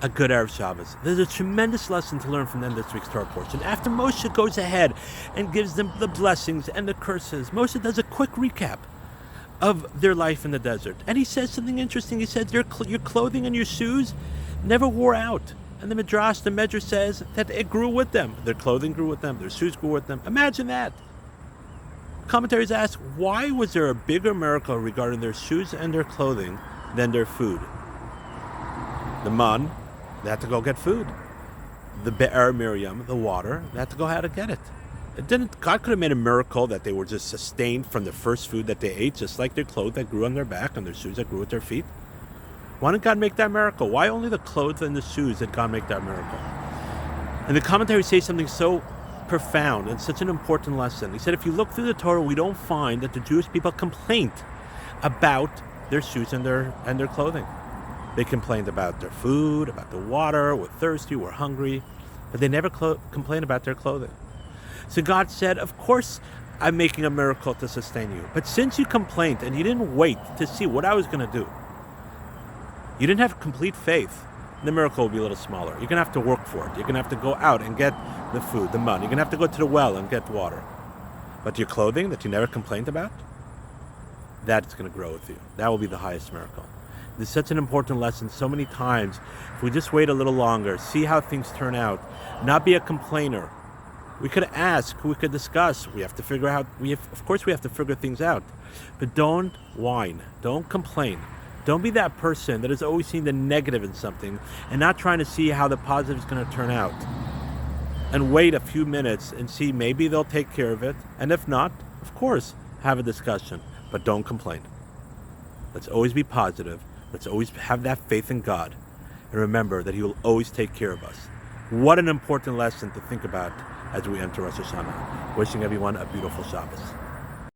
a good Erev Shabbos. There's a tremendous lesson to learn from them this week's Torah portion. After Moshe goes ahead and gives them the blessings and the curses, Moshe does a quick recap of their life in the desert. And he says something interesting. He says, your clothing and your shoes never wore out. And the Medrash says that it grew with them. Their clothing grew with them. Their shoes grew with them. Imagine that. Commentaries ask, why was there a bigger miracle regarding their shoes and their clothing than their food? The man, they had to go get food. The Be'er Miriam, the water, they had to go how to get it. God could have made a miracle that they were just sustained from the first food that they ate, just like their clothes that grew on their back and their shoes that grew at their feet. Why didn't God make that miracle? Why only the clothes and the shoes did God make that miracle? And the commentaries say something so profound and such an important lesson. He said, if you look through the Torah, we don't find that the Jewish people complained about their shoes and their clothing. They complained about their food, about the water, were thirsty, were hungry, but they never complained about their clothing. So God said, of course I'm making a miracle to sustain you, but since you complained and you didn't wait to see what I was going to do, you didn't have complete faith, the miracle will be a little smaller. You're going to have to work for it. You're going to have to go out and get the food, the money. You're going to have to go to the well and get water. But your clothing that you never complained about, that's going to grow with you. That will be the highest miracle. This is such an important lesson so many times. If we just wait a little longer, see how things turn out, not be a complainer. We could ask, we could discuss. We have to figure out, of course we have to figure things out. But don't whine, don't complain. Don't be that person that is always seeing the negative in something and not trying to see how the positive is going to turn out. And wait a few minutes and see, maybe they'll take care of it. And if not, of course, have a discussion. But don't complain. Let's always be positive. Let's always have that faith in God. And remember that He will always take care of us. What an important lesson to think about as we enter Rosh Hashanah. Wishing everyone a beautiful Shabbos.